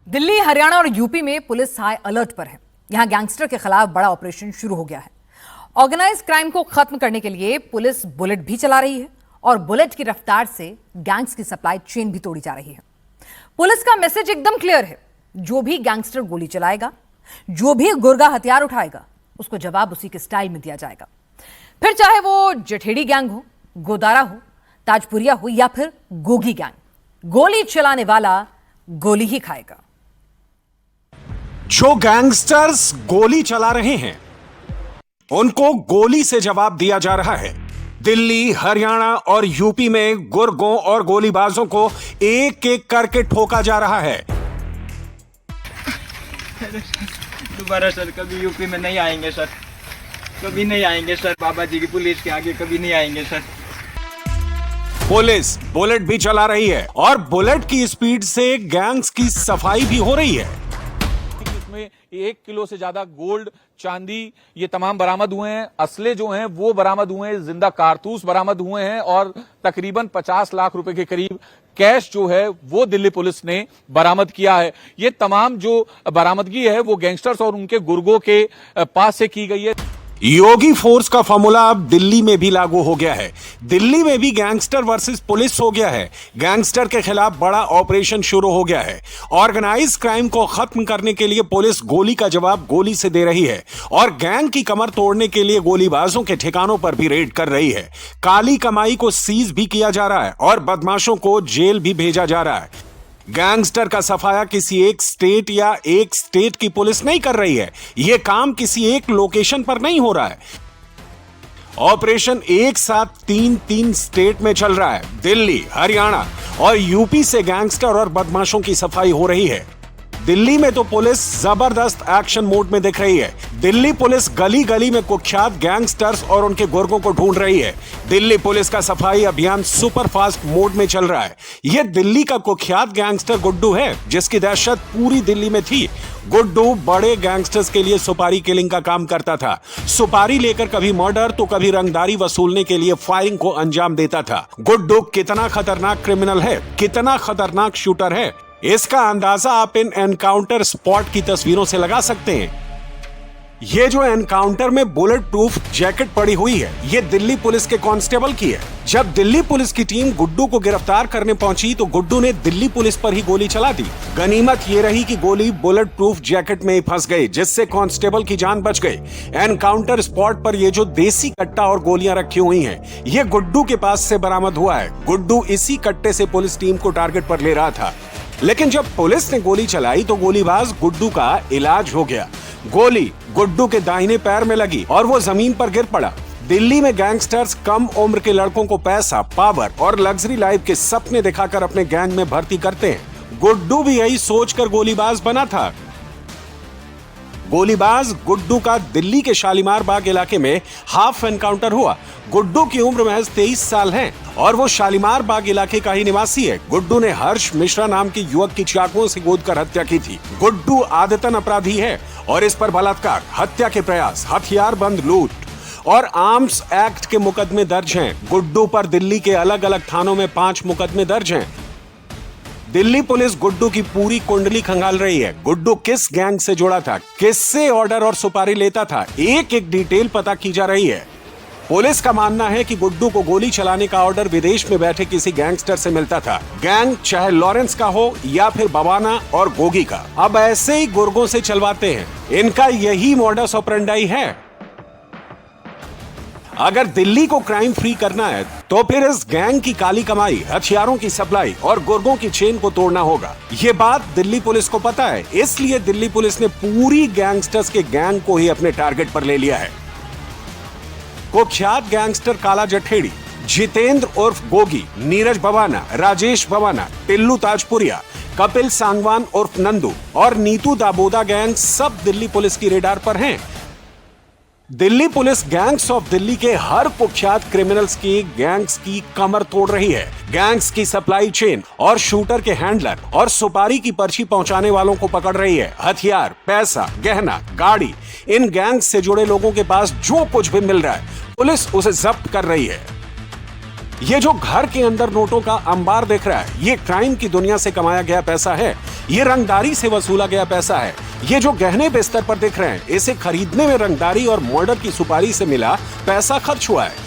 दिल्ली, हरियाणा और यूपी में police high alert पर है। यहां गैंगस्टर के खिलाफ बड़ा ऑपरेशन शुरू हो गया है। ऑर्गेनाइज क्राइम को खत्म करने के लिए पुलिस बुलेट भी चला रही है और बुलेट की रफ्तार से गैंग्स की सप्लाई चेन भी तोड़ी जा रही है। पुलिस का मैसेज एकदम क्लियर है, जो भी गैंगस्टर गोली चलाएगा, जो भी गुर्गा हथियार उठाएगा, उसको जवाब उसी के स्टाइल में दिया जाएगा। फिर चाहे वो जठेड़ी गैंग हो, गोदारा हो, ताजपुरिया हो या फिर गोगी गैंग, गोली चलाने वाला गोली ही खाएगा। जो गैंगस्टर्स गोली चला रहे हैं उनको गोली से जवाब दिया जा रहा है। दिल्ली, हरियाणा और यूपी में गुर्गों और गोलीबाजों को एक एक करके ठोका जा रहा है। दोबारा सर कभी यूपी में नहीं आएंगे सर, कभी नहीं आएंगे सर। बाबा जी की पुलिस के आगे कभी नहीं आएंगे सर। पुलिस बुलेट भी चला रही है और बुलेट की स्पीड से गैंग्स की सफाई भी हो रही है। इसमें 1 किलो से ज्यादा गोल्ड, चांदी ये तमाम बरामद हुए हैं। असले जो हैं वो बरामद हुए हैं, जिंदा कारतूस बरामद हुए हैं और तकरीबन 50 लाख रुपए के करीब कैश जो है वो दिल्ली पुलिस ने बरामद किया है। ये तमाम जो बरामदगी है वो गैंगस्टर्स और उनके गुर्गों के पास से की गई है। योगी फोर्स का फॉर्मूला अब दिल्ली में भी लागू हो गया है। दिल्ली में भी गैंगस्टर वर्सेस पुलिस हो गया है। गैंगस्टर के खिलाफ बड़ा ऑपरेशन शुरू हो गया है। ऑर्गेनाइज क्राइम को खत्म करने के लिए पुलिस गोली का जवाब गोली से दे रही है और गैंग की कमर तोड़ने के लिए गोलीबाजों के ठिकानों पर भी रेड कर रही है। काली कमाई को सीज भी किया जा रहा है और बदमाशों को जेल भी भेजा जा रहा है। गैंगस्टर का सफाया किसी एक स्टेट या एक स्टेट की पुलिस नहीं कर रही है। यह काम किसी एक लोकेशन पर नहीं हो रहा है। ऑपरेशन एक साथ तीन स्टेट में चल रहा है। दिल्ली, हरियाणा और यूपी से गैंगस्टर और बदमाशों की सफाई हो रही है। दिल्ली में तो पुलिस जबरदस्त एक्शन मोड में दिख रही है। दिल्ली पुलिस गली गली में कुख्यात गैंगस्टर्स और उनके गुर्गों को ढूंढ रही है। दिल्ली पुलिस का सफाई अभियान सुपर फास्ट मोड में चल रहा है। यह दिल्ली का कुख्यात गैंगस्टर गुड्डू है, जिसकी दहशत पूरी दिल्ली में थी। गुड्डू बड़े गैंगस्टर्स के लिए सुपारी किलिंग का काम करता था। सुपारी लेकर कभी मर्डर तो कभी रंगदारी वसूलने के लिए फायरिंग को अंजाम देता था। गुड्डू कितना खतरनाक क्रिमिनल है, कितना खतरनाक शूटर है, इसका अंदाजा आप इन एनकाउंटर स्पॉट की तस्वीरों से लगा सकते हैं। ये जो एनकाउंटर में बुलेट प्रूफ जैकेट पड़ी हुई है, ये दिल्ली पुलिस के कांस्टेबल की है। जब दिल्ली पुलिस की टीम गुड्डू को गिरफ्तार करने पहुंची तो गुड्डू ने दिल्ली पुलिस पर ही गोली चला दी। गनीमत ये रही कि गोली बुलेट प्रूफ जैकेट में ही फंस गई, जिससे कांस्टेबल की जान बच गई। एनकाउंटर स्पॉट पर ये जो देसी कट्टा और गोलियां रखी हुई हैं, ये गुड्डू के पास से बरामद हुआ है। गुड्डू इसी कट्टे से पुलिस टीम को टारगेट पर ले रहा था, लेकिन जब पुलिस ने गोली चलाई तो गोलीबाज गुड्डू का इलाज हो गया। गोली गुड्डू के दाहिने पैर में लगी और वो जमीन पर गिर पड़ा। दिल्ली में गैंगस्टर्स कम उम्र के लड़कों को पैसा, पावर और लग्जरी लाइफ के सपने दिखाकर अपने गैंग में भर्ती करते हैं। गुड्डू भी यही सोचकर गोलीबाज बना था। गोलीबाज गुड्डू का दिल्ली के शालीमार बाग इलाके में हाफ एनकाउंटर हुआ। गुड्डू की उम्र महज 23 साल है और वो शालीमार बाग इलाके का ही निवासी है। गुड्डू ने हर्ष मिश्रा नाम के युवक की चाकुओं से गोदकर हत्या की थी। गुड्डू आदतन अपराधी है और इस पर बलात्कार, हत्या के प्रयास, हथियारबंद लूट और आर्म्स एक्ट के मुकदमे दर्ज हैं। गुड्डू पर दिल्ली के अलग अलग थानों में 5 मुकदमे दर्ज हैं। दिल्ली पुलिस गुड्डू की पूरी कुंडली खंगाल रही है। गुड्डू किस गैंग से जुड़ा था, किससे ऑर्डर और सुपारी लेता था, एक एक डिटेल पता की जा रही है। पुलिस का मानना है कि गुड्डू को गोली चलाने का ऑर्डर विदेश में बैठे किसी गैंगस्टर से मिलता था। गैंग चाहे लॉरेंस का हो या फिर बवाना और गोगी का, अब ऐसे ही गुर्गों से चलवाते हैं। इनका यही मॉडस ऑपरेंडाई है। अगर दिल्ली को क्राइम फ्री करना है तो फिर इस गैंग की काली कमाई, हथियारों की सप्लाई और गुर्गों की चेन को तोड़ना होगा। ये बात दिल्ली पुलिस को पता है, इसलिए दिल्ली पुलिस ने पूरी गैंगस्टर्स के गैंग को ही अपने टारगेट पर ले लिया है। कुख्यात गैंगस्टर काला जठेड़ी, जितेंद्र उर्फ गोगी, नीरज भवाना, राजेश भवाना, टिल्लू ताजपुरिया, कपिल सांगवान उर्फ नंदू और नीतू दाबोदा गैंग सब दिल्ली पुलिस की रेडार पर हैं। Delhi police gangs of Delhi के हर कुख्यात क्रिमिनल्स की गैंग्स की कमर तोड़ रही है। गैंग्स की सप्लाई चेन और शूटर के हैंडलर और सुपारी की पर्ची पहुंचाने वालों को पकड़ रही है। हथियार, पैसा, गहना, गाड़ी, इन गैंग्स से जुड़े लोगों के पास जो कुछ भी मिल रहा है पुलिस उसे जब्त कर रही है। ये जो घर के अंदर नोटों का अंबार दिख रहा है, ये क्राइम की दुनिया से कमाया गया पैसा है। ये रंगदारी से वसूला गया पैसा है। ये जो गहने बिस्तर पर दिख रहे हैं, इसे खरीदने में रंगदारी और मर्डर की सुपारी से मिला पैसा खर्च हुआ है।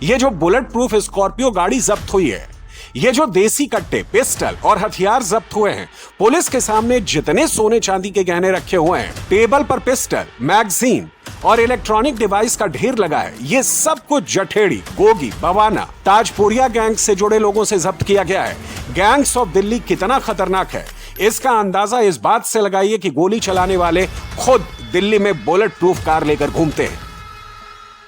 ये जो बुलेट प्रूफ स्कॉर्पियो गाड़ी जब्त हुई है, ये जो देसी कट्टे, पिस्टल और हथियार जब्त हुए हैं, पुलिस के सामने जितने सोने चांदी के गहने रखे हुए हैं, टेबल पर पिस्टल, मैगजीन और इलेक्ट्रॉनिक डिवाइस का ढेर लगा है, ये सब कुछ जठेड़ी, गोगी, बवाना, ताजपुरिया गैंग से जुड़े लोगों से जब्त किया गया है। गैंग्स ऑफ दिल्ली कितना खतरनाक है, इसका अंदाजा इस बात से लगाइए कि गोली चलाने वाले खुद दिल्ली में बुलेट प्रूफ कार लेकर घूमते हैं।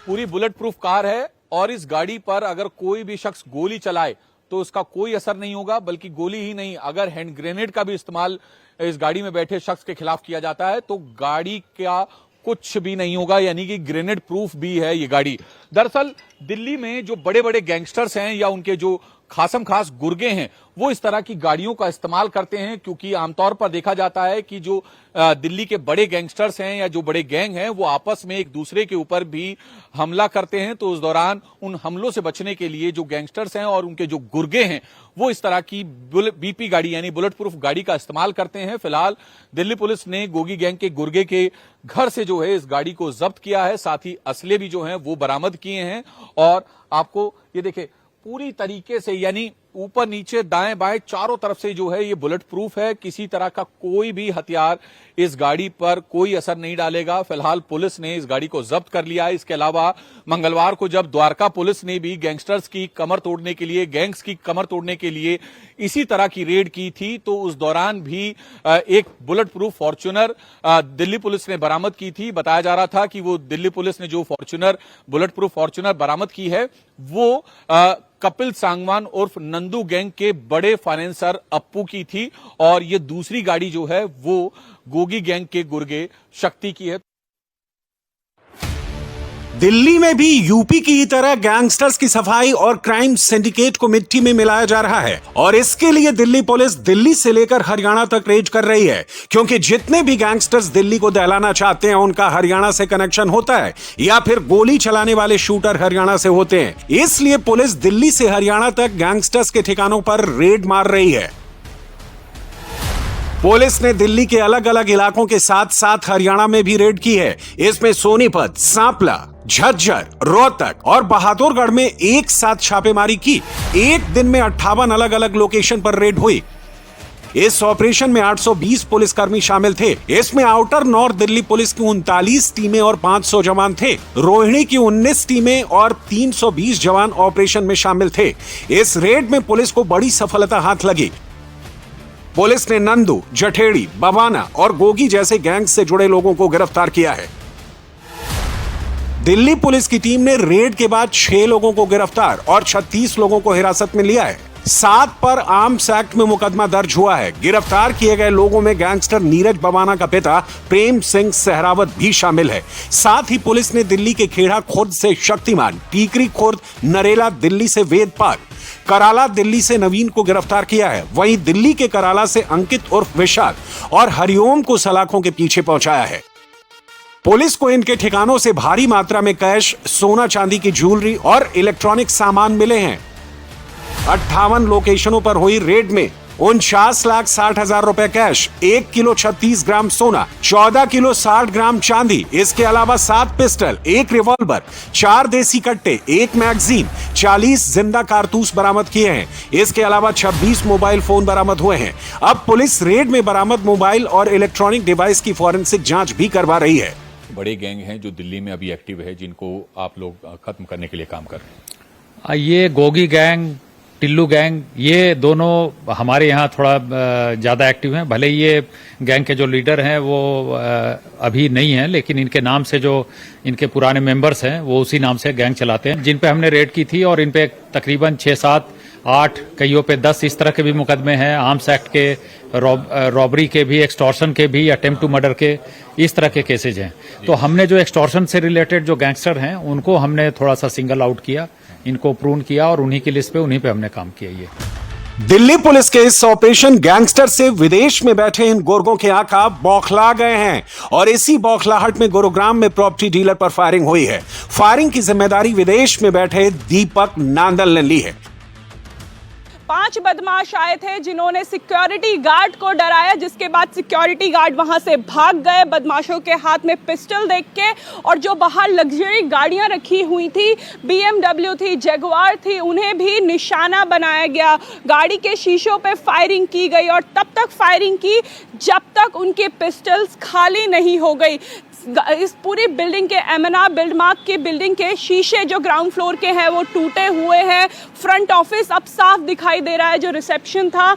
पूरी बुलेट प्रूफ कार है और इस गाड़ी पर अगर कोई भी शख्स गोली चलाए तो उसका कोई असर नहीं होगा, बल्कि गोली ही नहीं, अगर हैंड ग्रेनेड का भी इस्तेमाल इस गाड़ी में बैठे शख्स के खिलाफ किया जाता है तो गाड़ी का कुछ भी नहीं होगा, यानी कि ग्रेनेड प्रूफ भी है ये गाड़ी। दरअसल दिल्ली में जो बड़े बड़े गैंगस्टर्स हैं या उनके जो खासम खास गुर्गे हैं, वो इस तरह की गाड़ियों का इस्तेमाल करते हैं, क्योंकि आमतौर पर देखा जाता है कि जो दिल्ली के बड़े गैंगस्टर्स हैं या जो बड़े गैंग हैं, वो आपस में एक दूसरे के ऊपर भी हमला करते हैं। तो उस दौरान उन हमलों से बचने के लिए जो गैंगस्टर्स हैं और उनके जो गुर्गे हैं, वो इस तरह की बीपी गाड़ी यानी बुलेट प्रूफ गाड़ी का इस्तेमाल करते हैं। फिलहाल दिल्ली पुलिस ने गोगी गैंग के गुर्गे के घर से जो है इस गाड़ी को जब्त किया है, साथ ही असले भी जो हैं वो बरामद किए हैं। और आपको ये देखे पूरी तरीके से, यानी ऊपर नीचे दाएं बाएं चारों तरफ से जो है ये बुलेट प्रूफ है, किसी तरह का कोई भी हथियार इस गाड़ी पर कोई असर नहीं डालेगा। फिलहाल पुलिस ने इस गाड़ी को जब्त कर लिया है। इसके अलावा मंगलवार को जब द्वारका पुलिस ने भी गैंगस्टर्स की कमर तोड़ने के लिए, गैंग्स की कमर तोड़ने के लिए इसी तरह की रेड की थी, तो उस दौरान भी एक bullet proof Fortuner Delhi police ने बरामद की थी। बताया जा रहा था कि वो दिल्ली पुलिस ने जो फॉर्च्यूनर बुलेट प्रूफ फॉर्च्यूनर बरामद की है, वो कपिल सांगवान उर्फ नंदू गैंग के बड़े फाइनेंसर अप्पू की थी, और ये दूसरी गाड़ी जो है वो गोगी गैंग के गुर्गे शक्ति की है। दिल्ली में भी यूपी की तरह गैंगस्टर्स की सफाई और क्राइम सिंडिकेट को मिट्टी में मिलाया जा रहा है, और इसके लिए दिल्ली पुलिस दिल्ली से लेकर हरियाणा तक रेड कर रही है, क्योंकि जितने भी गैंगस्टर्स दिल्ली को दहलाना चाहते हैं उनका हरियाणा से कनेक्शन होता है, या फिर गोली चलाने वाले शूटर हरियाणा से होते हैं। इसलिए पुलिस दिल्ली से हरियाणा तक गैंगस्टर्स के ठिकानों पर रेड मार रही है। पुलिस ने दिल्ली के अलग अलग इलाकों के साथ साथ हरियाणा में भी रेड की है। इसमें सोनीपत, सांपला, झज्जर, रोहतक और बहादुरगढ़ में एक साथ छापेमारी की। एक दिन में 58 अलग अलग लोकेशन पर रेड हुई। इस ऑपरेशन में 820 पुलिसकर्मी शामिल थे। इसमें आउटर नॉर्थ दिल्ली पुलिस की 39 टीमें और 500 जवान थे। रोहिणी की 19 टीमें और 320 जवान ऑपरेशन में शामिल थे। इस रेड में पुलिस को बड़ी सफलता हाथ लगी। पुलिस ने नंदू, जठेड़ी, बवाना और गोगी जैसे गैंग से जुड़े लोगों को गिरफ्तार किया है। दिल्ली पुलिस की टीम ने रेड के बाद 6 लोगों को गिरफ्तार और 36 लोगों को हिरासत में लिया है। 7 पर आर्म्स एक्ट में मुकदमा दर्ज हुआ है। गिरफ्तार किए गए लोगों में गैंगस्टर नीरज बवाना का पिता प्रेम सिंह सहरावत भी शामिल है। साथ ही पुलिस ने दिल्ली के खेड़ा खुर्द से शक्तिमान, टीकरी खुर्द, नरेला दिल्ली से वेदपाल, कराला दिल्ली से नवीन को गिरफ्तार किया है। वहीं दिल्ली के कराला से अंकित उर्फ विशाल और हरिओम को सलाखों के पीछे पहुंचाया है। पुलिस को इनके ठिकानों से भारी मात्रा में कैश, सोना चांदी की ज्वेलरी और इलेक्ट्रॉनिक सामान मिले हैं। 58 लोकेशनों पर हुई रेड में 49,60,000 रुपए कैश, 1 किलो 36 ग्राम सोना, 14 किलो 60 ग्राम चांदी, इसके अलावा 7 पिस्टल, 1 रिवॉल्वर, 4 देसी कट्टे, 1 मैगजीन, 40 जिंदा कारतूस बरामद किए हैं। इसके अलावा 26 मोबाइल फोन बरामद हुए हैं। अब पुलिस रेड में बरामद मोबाइल और इलेक्ट्रॉनिक डिवाइस की फॉरेंसिक जांच भी करवा रही है। बड़े गैंग हैं जो दिल्ली में अभी एक्टिव है, जिनको आप लोग खत्म करने के लिए काम कर रहे हैं। ये गोगी गैंग, टिल्लू गैंग, ये दोनों हमारे यहाँ थोड़ा ज़्यादा एक्टिव हैं। भले ये गैंग के जो लीडर हैं वो अभी नहीं हैं, लेकिन इनके नाम से जो इनके पुराने मेंबर्स हैं वो उसी नाम से गैंग चलाते हैं, जिन पे हमने रेड की थी। और इन पे तकरीबन 6, 7, 8, कईयों पे 10 इस तरह के भी मुकदमे हैं। आर्म्स एक्ट के, रॉबरी के भी, एक्सटॉर्शन के भी, अटेम्प्ट टू मर्डर के, इस तरह के केसेज हैं। तो हमने जो एक्सटॉर्शन से रिलेटेड जो गैंगस्टर हैं उनको हमने थोड़ा सा सिंगल आउट किया, इनको प्रून किया और उन्हीं की लिस्ट पे, उन्हीं पे हमने काम किया। ये दिल्ली पुलिस के इस ऑपरेशन गैंगस्टर से विदेश में बैठे इन गोरगों के आका बौखला गए हैं और इसी बौखलाहट में गुरुग्राम में प्रॉपर्टी डीलर पर फायरिंग हुई है। फायरिंग की जिम्मेदारी विदेश में बैठे दीपक नांदल ने ली है। 5 बदमाश आए थे जिन्होंने सिक्योरिटी गार्ड को डराया, जिसके बाद सिक्योरिटी गार्ड वहां से भाग गए बदमाशों के हाथ में पिस्टल देख के। और जो बाहर लग्जरी गाड़ियां रखी हुई थी, BMW थी, जगुआर थी, उन्हें भी निशाना बनाया गया। गाड़ी के शीशों पे फायरिंग की गई और तब तक फायरिंग की जब तक उनके पिस्टल्स खाली नहीं हो गई। इस पूरी बिल्डिंग के एमएनआर बिल्डमार्क के बिल्डिंग के शीशे जो ग्राउंड फ्लोर के हैं वो टूटे हुए हैं। फ्रंट ऑफिस अब साफ दिखाई दे रहा है, जो रिसेप्शन था।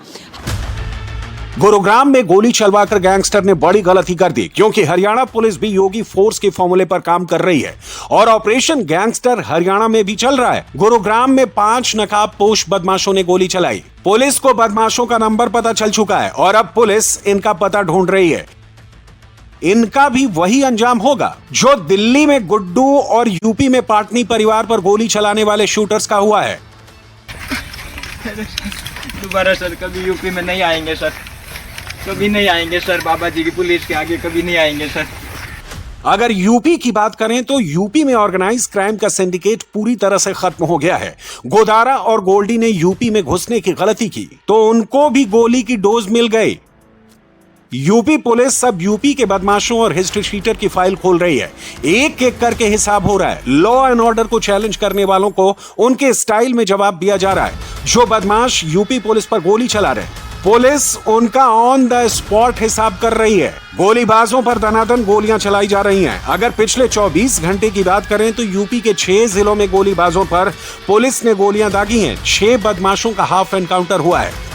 गुरुग्राम में गोली चलवाकर गैंगस्टर ने बड़ी गलती कर दी, क्योंकि हरियाणा पुलिस भी योगी फोर्स के फॉर्मूले पर काम कर रही है और ऑपरेशन गैंगस्टर हरियाणा में भी चल रहा है। गुरुग्राम में 5 नकाबपोश बदमाशों ने गोली चलाई। पुलिस को बदमाशों का नंबर पता चल चुका है और अब पुलिस इनका पता ढूंढ रही है। इनका भी वही अंजाम होगा जो दिल्ली में गुड्डू और यूपी में पाटनी परिवार पर गोली चलाने वाले शूटर्स का हुआ है। दोबारा सर कभी यूपी में नहीं आएंगे सर, कभी नहीं आएंगे सर। बाबा जी की पुलिस के आगे कभी नहीं आएंगे सर। अगर यूपी की बात करें तो यूपी में ऑर्गेनाइज क्राइम का सिंडिकेट पूरी तरह से खत्म हो गया है। गोदारा और गोल्डी ने यूपी में घुसने की गलती की तो उनको भी गोली की डोज मिल गई। यूपी पुलिस अब यूपी के बदमाशों और हिस्ट्री शीटर की फाइल खोल रही है। एक एक करके हिसाब हो रहा है। लॉ एंड ऑर्डर को चैलेंज करने वालों को उनके स्टाइल में जवाब दिया जा रहा है। जो बदमाश यूपी पुलिस पर गोली चला रहे, पुलिस उनका ऑन द स्पॉट हिसाब कर रही है। गोलीबाजों पर दनादन गोलियां चलाई जा रही हैं। अगर पिछले 24 घंटे की बात करें तो यूपी के 6 जिलों में गोलीबाजों पर पुलिस ने गोलियां दागी हैं। 6 बदमाशों का हाफ एनकाउंटर हुआ है।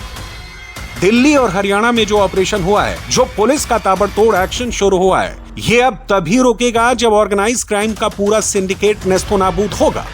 दिल्ली और हरियाणा में जो ऑपरेशन हुआ है, जो पुलिस का ताबड़तोड़ एक्शन शुरू हुआ है, ये अब तभी रुकेगा जब ऑर्गेनाइज क्राइम का पूरा सिंडिकेट नेस्तोनाबूद होगा।